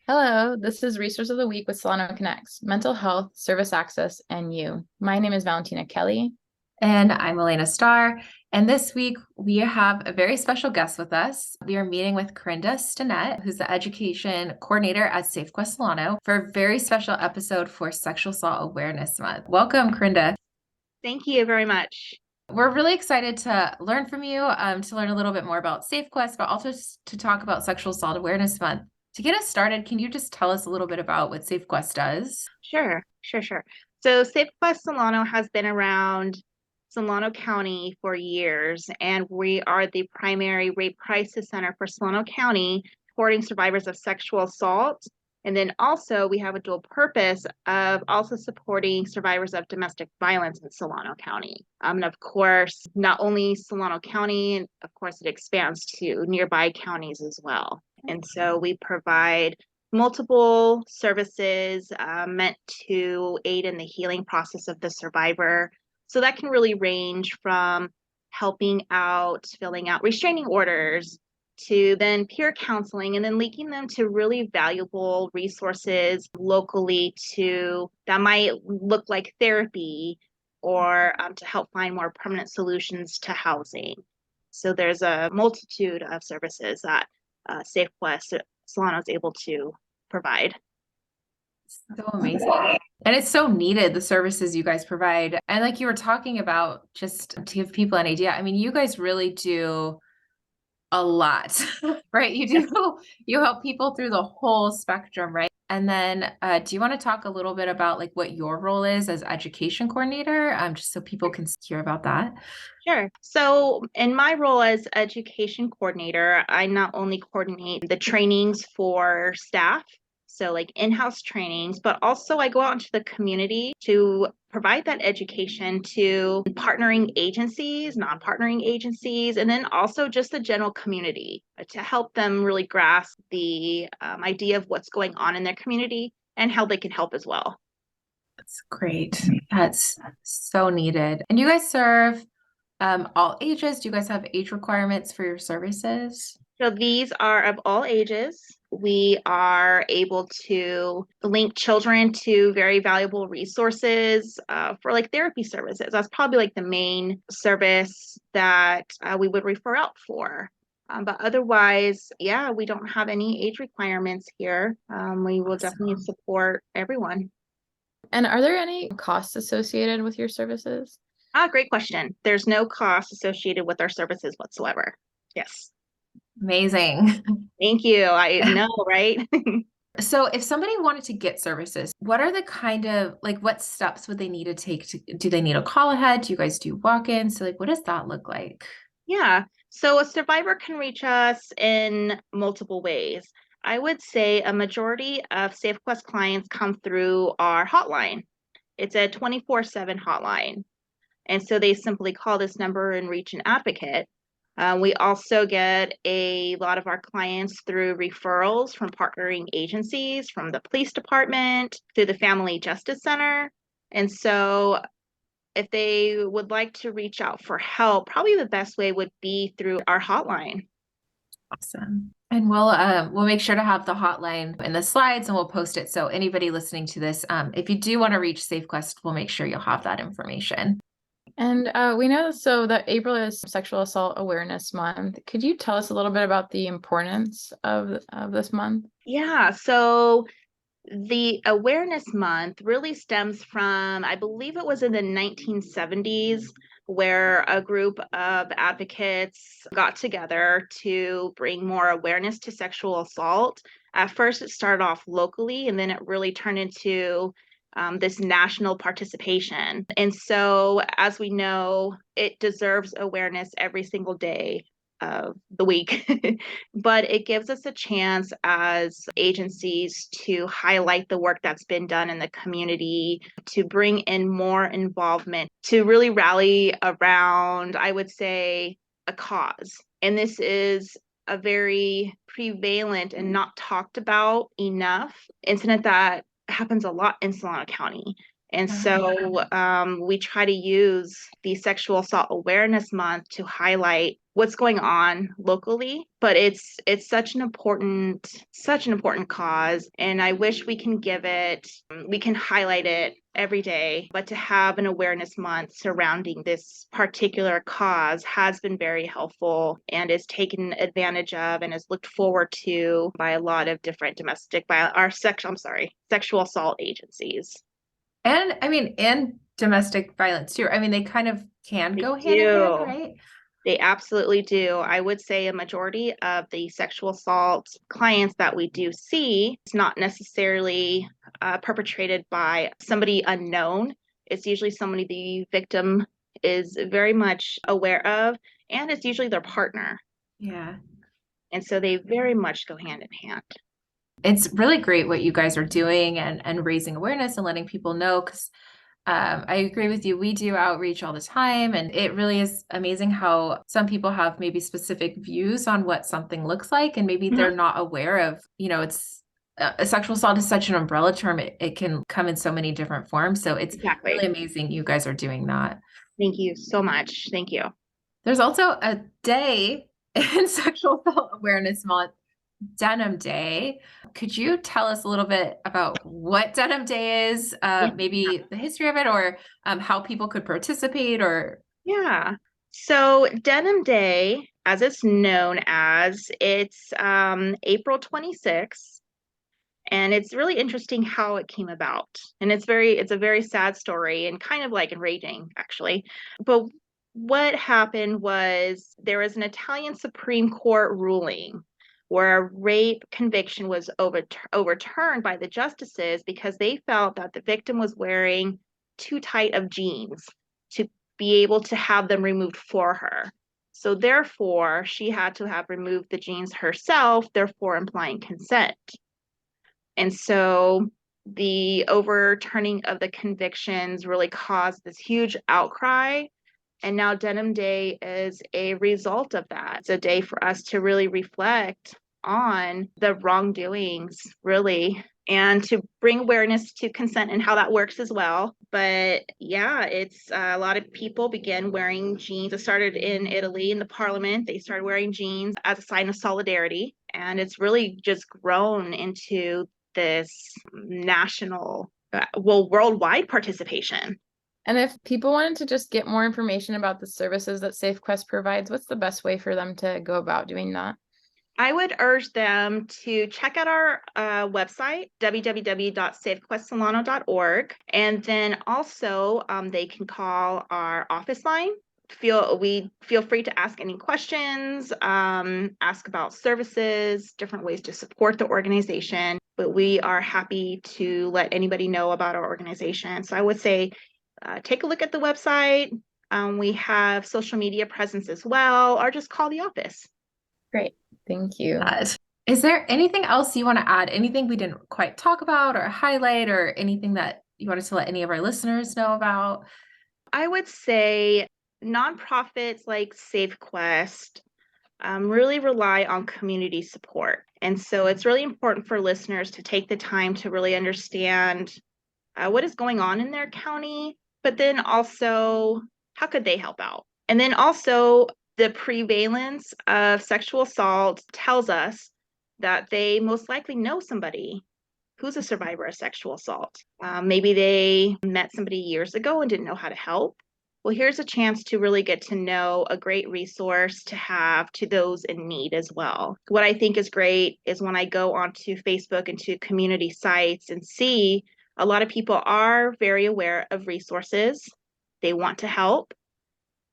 Hello, this is Resource of the Week with SolanoConnex, Mental Health, Service Access, and You. My name is Valentina Kelly. And I'm Elena Starr. And this week we have a very special guest with us. We are meeting with Karenda Stinnett, who's the education coordinator at SafeQuest Solano, for a very special episode for Sexual Assault Awareness Month. Welcome, Karenda. Thank you very much. We're really excited to learn from you, to learn a little bit more about SafeQuest, but also to talk about Sexual Assault Awareness Month. To get us started, can you just tell us a little bit about what SafeQuest does? Sure. So SafeQuest Solano has been around Solano County for years, and we are the primary rape crisis center for Solano County, supporting survivors of sexual assault. And then also we have a dual purpose of also supporting survivors of domestic violence in Solano County. And of course, not only Solano County, and of course it expands to nearby counties as well. And so we provide multiple services meant to aid in the healing process of the survivor. So that can really range from helping out, filling out restraining orders, to then peer counseling, and then linking them to really valuable resources locally that might look like therapy or to help find more permanent solutions to housing. So there's a multitude of services that SafeQuest Solano is able to provide. So amazing. And it's so needed, the services you guys provide. And like you were talking about, just to give people an idea, I mean, you guys really do a lot, right? You help people through the whole spectrum, right? And then do you want to talk a little bit about like what your role is as education coordinator, just so people can hear about that? Sure. So in my role as education coordinator, I not only coordinate the trainings for staff, so like in-house trainings, but also I go out into the community to provide that education to partnering agencies, non-partnering agencies, and then also just the general community to help them really grasp the idea of what's going on in their community and how they can help as well. That's great. That's so needed. And you guys serve all ages? Do you guys have age requirements for your services? So these are of all ages. We are able to link children to very valuable resources for like therapy services. That's probably like the main service that we would refer out for. But otherwise, yeah, we don't have any age requirements here. We will definitely support everyone. And are there any costs associated with your services? Great question. There's no cost associated with our services whatsoever. Yes. Amazing. Thank you. I know, right? So if somebody wanted to get services, what are the kind of like what steps would they need to take do they need a call ahead? Do you guys do walk-ins? So like what does that look like? Yeah. So a survivor can reach us in multiple ways. I would say a majority of SafeQuest clients come through our hotline. It's a 24/7 hotline. And so they simply call this number and reach an advocate. We also get a lot of our clients through referrals from partnering agencies, from the police department, through the Family Justice Center. And so if they would like to reach out for help, probably the best way would be through our hotline. Awesome. And we'll make sure to have the hotline in the slides and we'll post it. So anybody listening to this, if you do want to reach SafeQuest, we'll make sure you'll have that information. And we know that April is Sexual Assault Awareness Month. Could you tell us a little bit about the importance of this month? Yeah, so the Awareness Month really stems from, I believe it was in the 1970s, where a group of advocates got together to bring more awareness to sexual assault. At first, it started off locally, and then it really turned into this national participation. And so, as we know, it deserves awareness every single day of the week, but it gives us a chance as agencies to highlight the work that's been done in the community, to bring in more involvement, to really rally around, I would say, a cause. And this is a very prevalent and not talked about enough incident that happens a lot in Solano County. And so we try to use the Sexual Assault Awareness Month to highlight what's going on locally, but it's such an important cause, and I wish we can highlight it every day, but to have an awareness month surrounding this particular cause has been very helpful and is taken advantage of and is looked forward to by a lot of different sexual assault agencies. And I mean, and domestic violence too. I mean, they kind of can go hand in hand, right? They absolutely do. I would say a majority of the sexual assault clients that we do see, it's not necessarily perpetrated by somebody unknown. It's usually somebody the victim is very much aware of, and it's usually their partner. Yeah. And so they very much go hand in hand. It's really great what you guys are doing and raising awareness and letting people know, because I agree with you. We do outreach all the time, and it really is amazing how some people have maybe specific views on what something looks like, and maybe they're not aware of, it's a sexual assault is such an umbrella term. It can come in so many different forms. So it's really amazing you guys are doing that. Thank you so much. Thank you. There's also a day in Sexual Assault Awareness Month, Denim Day. Could you tell us a little bit about what Denim Day is, maybe the history of it, or how people could participate? Yeah. So Denim Day, as it's known as, it's April 26th. And it's really interesting how it came about. And it's a very sad story and kind of like enraging, actually. But what happened was there was an Italian Supreme Court ruling where a rape conviction was overturned by the justices because they felt that the victim was wearing too tight of jeans to be able to have them removed for her. So therefore, she had to have removed the jeans herself, therefore implying consent. And so the overturning of the convictions really caused this huge outcry. And now Denim Day is a result of that. It's a day for us to really reflect on the wrongdoings, really, and to bring awareness to consent and how that works as well. But yeah, it's a lot of people began wearing jeans. It started in Italy in the parliament. They started wearing jeans as a sign of solidarity. And it's really just grown into this national, worldwide participation. And if people wanted to just get more information about the services that SafeQuest provides, what's the best way for them to go about doing that? I would urge them to check out our website, www.safequestsolano.org. And then also they can call our office line. Feel free to ask any questions, ask about services, different ways to support the organization. But we are happy to let anybody know about our organization. So I would say take a look at the website. We have social media presence as well, or just call the office. Great. Thank you. Is there anything else you want to add? Anything we didn't quite talk about or highlight, or anything that you wanted to let any of our listeners know about? I would say nonprofits like SafeQuest really rely on community support. And so it's really important for listeners to take the time to really understand what is going on in their county, but then also how could they help out? And then also the prevalence of sexual assault tells us that they most likely know somebody who's a survivor of sexual assault. Maybe they met somebody years ago and didn't know how to help. Well, here's a chance to really get to know a great resource to have to those in need as well. What I think is great is when I go onto Facebook and to community sites and see a lot of people are very aware of resources. They want to help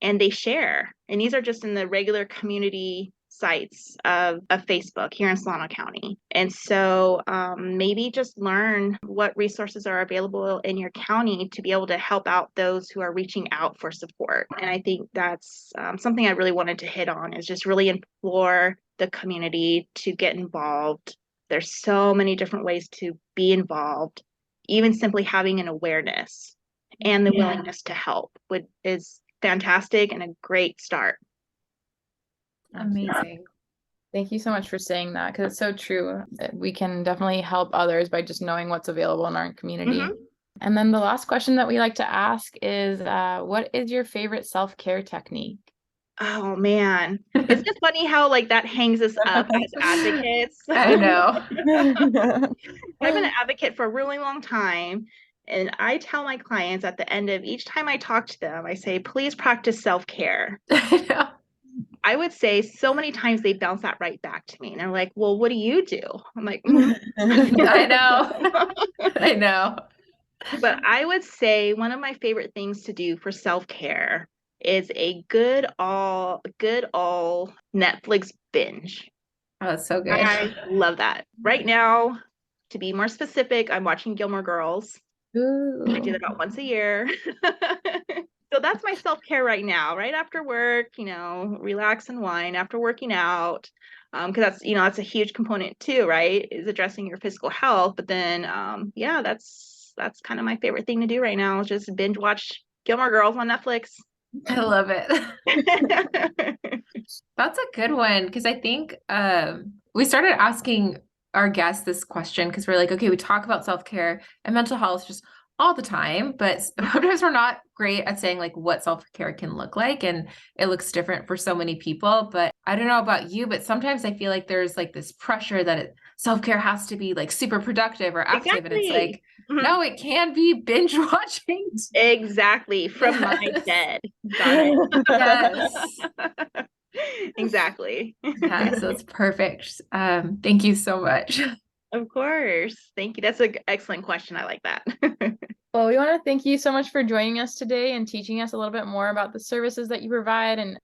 and they share. And these are just in the regular community sites of Facebook here in Solano County. And so maybe just learn what resources are available in your county to be able to help out those who are reaching out for support. And I think that's something I really wanted to hit on, is just really implore the community to get involved. There's so many different ways to be involved. Even simply having an awareness and the willingness to help is fantastic and a great start. Amazing. Thank you so much for saying that, because it's so true that we can definitely help others by just knowing what's available in our community. And then the last question that we like to ask is, what is your favorite self-care technique? Oh man. Isn't it funny how like that hangs us up as advocates? I know. I've been an advocate for a really long time. And I tell my clients at the end of each time I talk to them, I say, please practice self-care. I know. I would say so many times they bounce that right back to me. And they're like, well, what do you do? I'm like, I know. I know. But I would say one of my favorite things to do for self-care is a good all Netflix binge. Oh, that's so good. I love that. Right now, to be more specific, I'm watching Gilmore Girls. I do that about once a year. So that's my self-care right now, right after work, relax and wind after working out. Because that's a huge component too, right? Is addressing your physical health. But then that's kind of my favorite thing to do right now, is just binge watch Gilmore Girls on Netflix. I love it. That's a good one, because I think we started asking our guests this question because we're like, okay, we talk about self-care and mental health just all the time, but sometimes we're not great at saying like what self-care can look like, and it looks different for so many people. But I don't know about you, but sometimes I feel like there's like this pressure that self-care has to be like super productive or active. Exactly. And it's like, no, it can be binge watching. Exactly. From my bed. Got it. Yes. Exactly. Yeah, so it's perfect. Thank you so much. Of course. Thank you. That's an excellent question. I like that. Well, we want to thank you so much for joining us today and teaching us a little bit more about the services that you provide and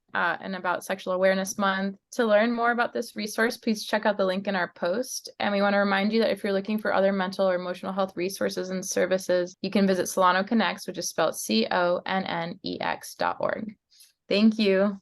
about Sexual Awareness Month. To learn more about this resource, please check out the link in our post. And we want to remind you that if you're looking for other mental or emotional health resources and services, you can visit SolanoConnex, which is spelled CONNEX.org. Thank you.